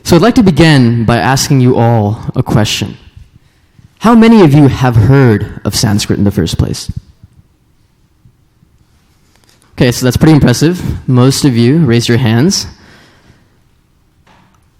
So I'd like to begin by asking you all a question. How many of you have heard of Sanskrit in the first place? Okay, so that's pretty impressive. Most of you raised your hands.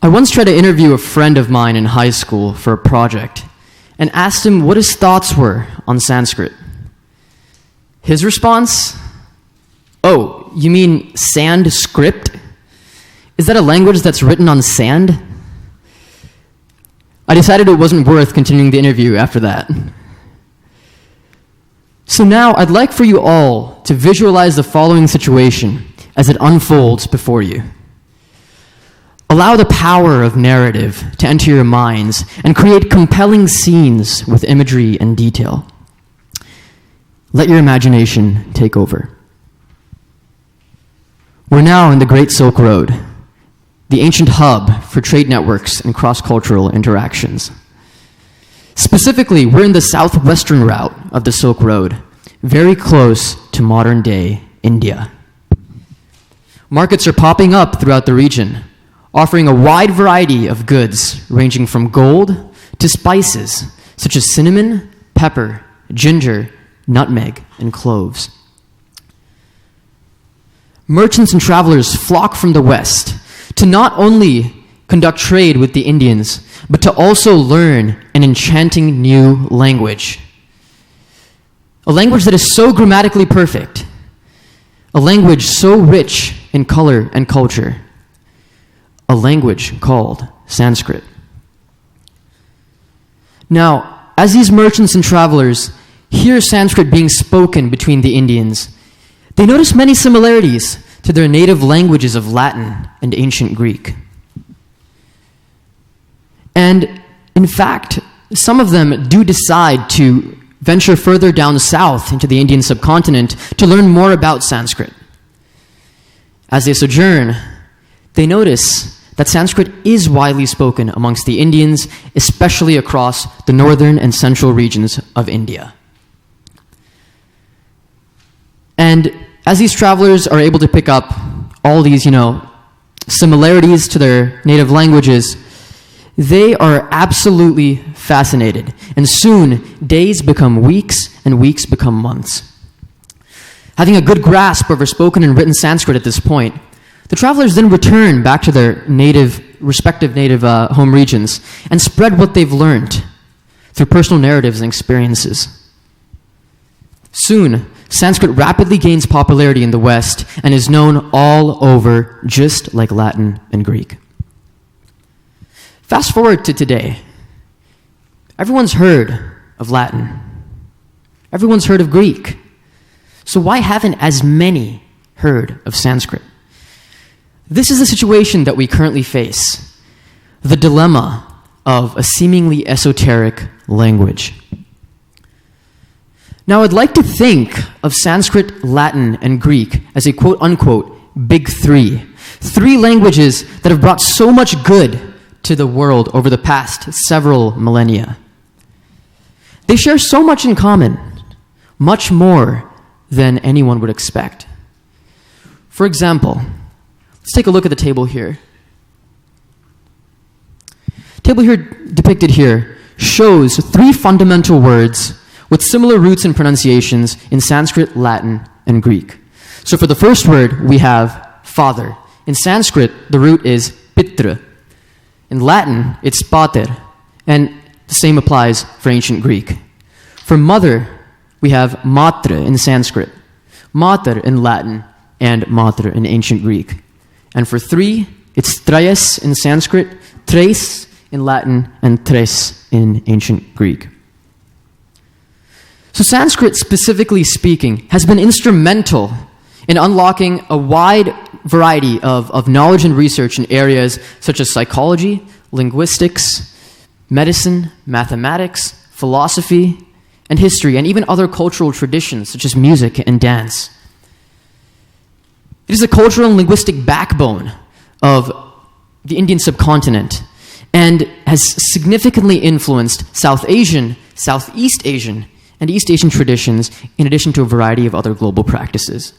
I once tried to interview a friend of mine in high school for a project and asked him what his thoughts were on Sanskrit. His response? Oh, you mean sand script? Is that a language that's written on sand? I decided it wasn't worth continuing the interview after that. So now I'd like for you all to visualize the following situation as it unfolds before you. Allow the power of narrative to enter your minds and create compelling scenes with imagery and detail. Let your imagination take over. We're now in the Great Silk Road, the ancient hub for trade networks and cross-cultural interactions. Specifically, we're in the southwestern route of the Silk Road, very close to modern-day India. Markets are popping up throughout the region, offering a wide variety of goods ranging from gold to spices such as cinnamon, pepper, ginger, nutmeg, and cloves. Merchants and travelers flock from the west to not only conduct trade with the Indians, but to also learn an enchanting new language. A language that is so grammatically perfect, a language so rich in color and culture, a language called Sanskrit. Now, as these merchants and travelers hear Sanskrit being spoken between the Indians, they notice many similarities to their native languages of Latin and ancient Greek. And in fact, some of them do decide to venture further down south into the Indian subcontinent to learn more about Sanskrit. As they sojourn, they notice that Sanskrit is widely spoken amongst the Indians, especially across the northern and central regions of India. And as these travelers are able to pick up all these, similarities to their native languages, they are absolutely fascinated. And soon, days become weeks and weeks become months. Having a good grasp over spoken and written Sanskrit at this point, the travelers then return back to their respective native home regions and spread what they've learned through personal narratives and experiences. Soon, Sanskrit rapidly gains popularity in the West and is known all over, just like Latin and Greek. Fast forward to today. Everyone's heard of Latin. Everyone's heard of Greek. So why haven't as many heard of Sanskrit? This is the situation that we currently face, the dilemma of a seemingly esoteric language. Now, I'd like to think of Sanskrit, Latin, and Greek as a quote-unquote big three. Three languages that have brought so much good to the world over the past several millennia. They share so much in common, much more than anyone would expect. For example, let's take a look at the table here. The table here depicted here shows three fundamental words with similar roots and pronunciations in Sanskrit, Latin, and Greek. So for the first word, we have father. In Sanskrit, the root is pitra. In Latin, it's pater, and the same applies for ancient Greek. For mother, we have matra in Sanskrit, mater in Latin, and mater in ancient Greek. And for three, it's trayas in Sanskrit, tres in Latin, and tres in ancient Greek. So Sanskrit, specifically speaking, has been instrumental in unlocking a wide variety of knowledge and research in areas such as psychology, linguistics, medicine, mathematics, philosophy, and history, and even other cultural traditions such as music and dance. It is the cultural and linguistic backbone of the Indian subcontinent and has significantly influenced South Asian, Southeast Asian, and East Asian traditions, in addition to a variety of other global practices.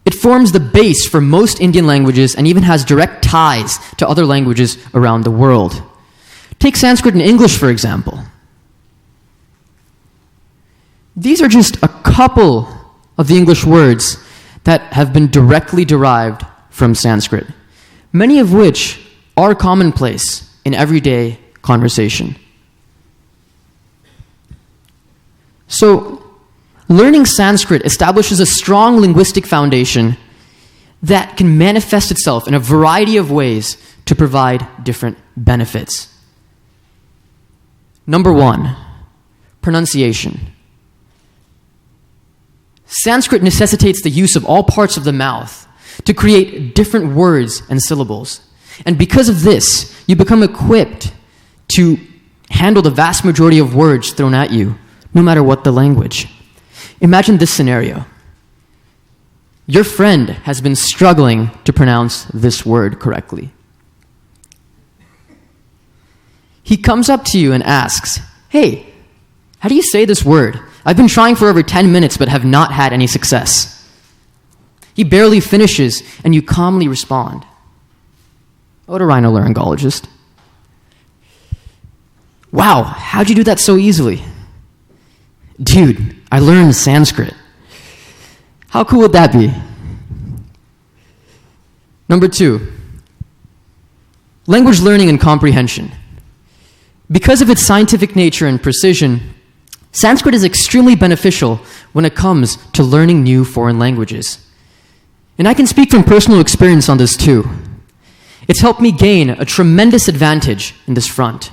It forms the base for most Indian languages and even has direct ties to other languages around the world. Take Sanskrit and English, for example. These are just a couple of the English words that have been directly derived from Sanskrit, many of which are commonplace in everyday conversation. So, learning Sanskrit establishes a strong linguistic foundation that can manifest itself in a variety of ways to provide different benefits. Number 1, pronunciation. Sanskrit necessitates the use of all parts of the mouth to create different words and syllables. And because of this, you become equipped to handle the vast majority of words thrown at you, no matter what the language. Imagine this scenario. Your friend has been struggling to pronounce this word correctly. He comes up to you and asks, "Hey, how do you say this word? I've been trying for over 10 minutes but have not had any success." He barely finishes and you calmly respond, "Otorhinolaryngologist." "Wow, how'd you do that so easily?" "Dude, I learned Sanskrit." How cool would that be? Number 2, language learning and comprehension. Because of its scientific nature and precision, Sanskrit is extremely beneficial when it comes to learning new foreign languages. And I can speak from personal experience on this too. It's helped me gain a tremendous advantage in this front.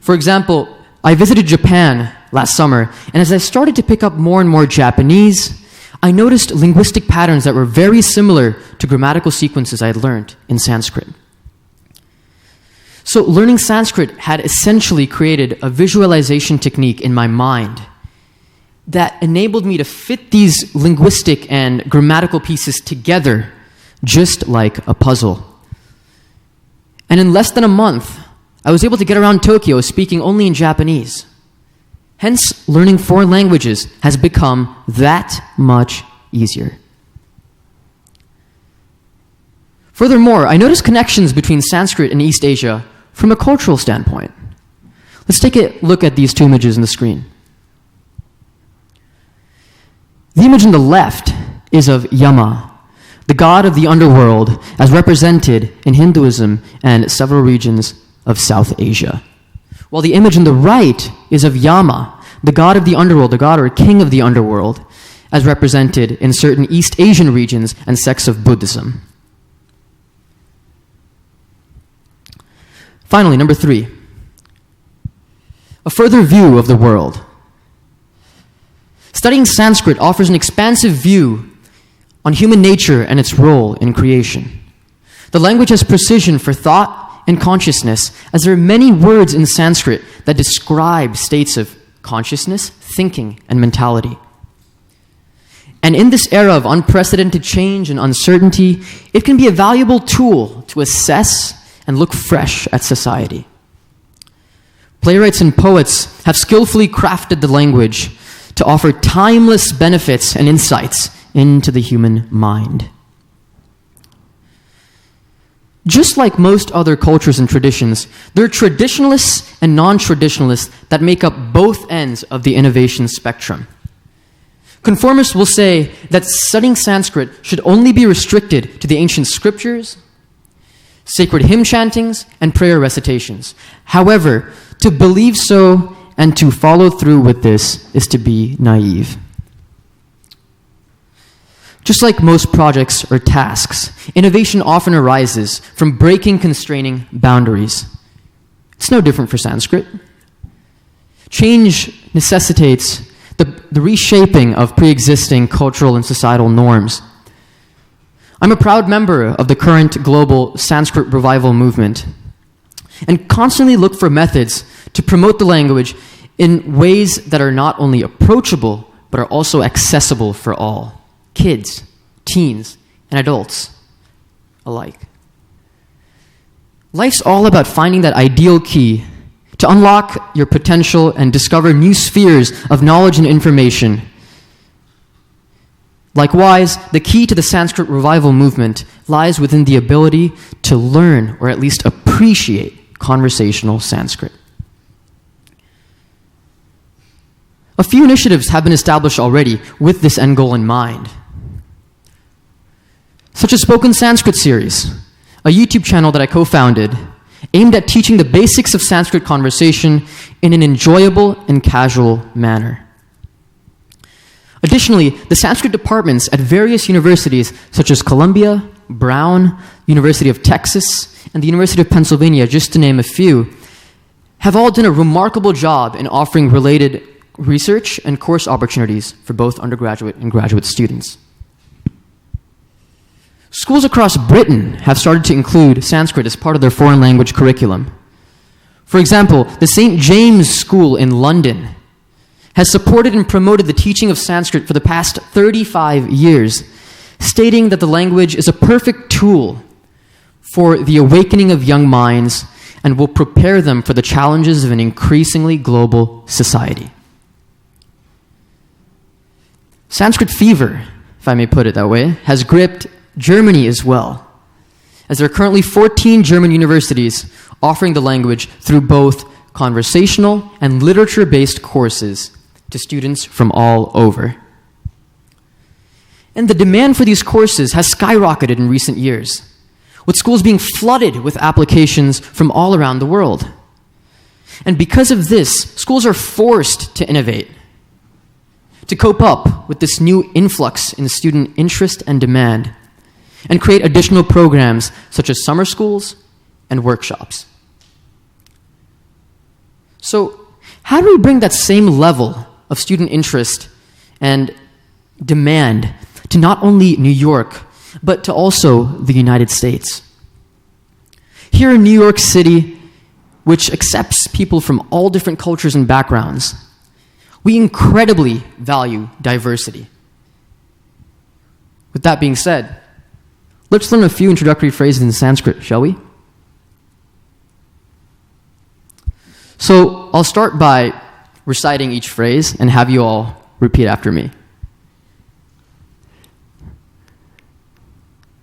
For example, I visited Japan last summer, and as I started to pick up more and more Japanese, I noticed linguistic patterns that were very similar to grammatical sequences I had learned in Sanskrit. So learning Sanskrit had essentially created a visualization technique in my mind that enabled me to fit these linguistic and grammatical pieces together just like a puzzle. And in less than a month, I was able to get around Tokyo speaking only in Japanese. Hence, learning foreign languages has become that much easier. Furthermore, I noticed connections between Sanskrit and East Asia from a cultural standpoint. Let's take a look at these two images on the screen. The image on the left is of Yama, the god of the underworld, as represented in Hinduism and several regions of South Asia. While the image on the right is of Yama, the god of the underworld, the god or king of the underworld, as represented in certain East Asian regions and sects of Buddhism. Finally, number 3, a further view of the world. Studying Sanskrit offers an expansive view on human nature and its role in creation. The language has precision for thought and consciousness, as there are many words in Sanskrit that describe states of consciousness, thinking, and mentality. And in this era of unprecedented change and uncertainty, it can be a valuable tool to assess and look fresh at society. Playwrights and poets have skillfully crafted the language to offer timeless benefits and insights into the human mind. Just like most other cultures and traditions, there are traditionalists and non-traditionalists that make up both ends of the innovation spectrum. Conformists will say that studying Sanskrit should only be restricted to the ancient scriptures, sacred hymn chantings, and prayer recitations. However, to believe so and to follow through with this is to be naive. Just like most projects or tasks, innovation often arises from breaking constraining boundaries. It's no different for Sanskrit. Change necessitates the reshaping of pre-existing cultural and societal norms. I'm a proud member of the current global Sanskrit revival movement and constantly look for methods to promote the language in ways that are not only approachable, but are also accessible for all, kids, teens, and adults alike. Life's all about finding that ideal key to unlock your potential and discover new spheres of knowledge and information. Likewise, the key to the Sanskrit revival movement lies within the ability to learn or at least appreciate conversational Sanskrit. A few initiatives have been established already with this end goal in mind, such as Spoken Sanskrit Series, a YouTube channel that I co-founded, aimed at teaching the basics of Sanskrit conversation in an enjoyable and casual manner. Additionally, the Sanskrit departments at various universities such as Columbia, Brown, University of Texas, and the University of Pennsylvania, just to name a few, have all done a remarkable job in offering related research and course opportunities for both undergraduate and graduate students. Schools across Britain have started to include Sanskrit as part of their foreign language curriculum. For example, the St. James School in London has supported and promoted the teaching of Sanskrit for the past 35 years, stating that the language is a perfect tool for the awakening of young minds and will prepare them for the challenges of an increasingly global society. Sanskrit fever, if I may put it that way, has gripped Germany as well, as there are currently 14 German universities offering the language through both conversational and literature-based courses to students from all over. And the demand for these courses has skyrocketed in recent years, with schools being flooded with applications from all around the world. And because of this, schools are forced to innovate, to cope up with this new influx in student interest and demand, and create additional programs such as summer schools and workshops. So, how do we bring that same level of student interest and demand to not only New York, but to also the United States? Here in New York City, which accepts people from all different cultures and backgrounds, we incredibly value diversity. With that being said, let's learn a few introductory phrases in Sanskrit, shall we? So I'll start by reciting each phrase and have you all repeat after me.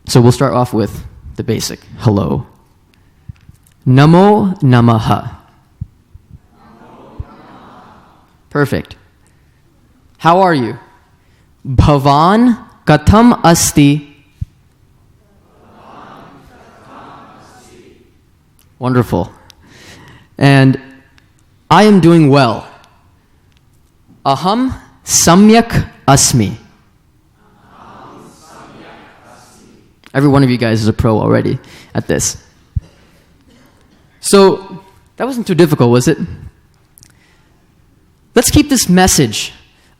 So we'll start off with the basic hello. Namo Namaha. Perfect. How are you? Bhavan Katham Asti. Wonderful. And I am doing well. Aham Samyak Asmi. Every one of you guys is a pro already at this. So, that wasn't too difficult, was it? Let's keep this message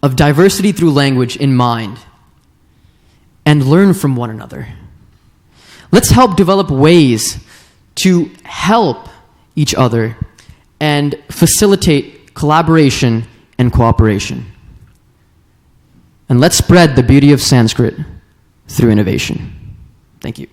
of diversity through language in mind and learn from one another. Let's help develop ways to help each other and facilitate collaboration and cooperation. And let's spread the beauty of Sanskrit through innovation. Thank you.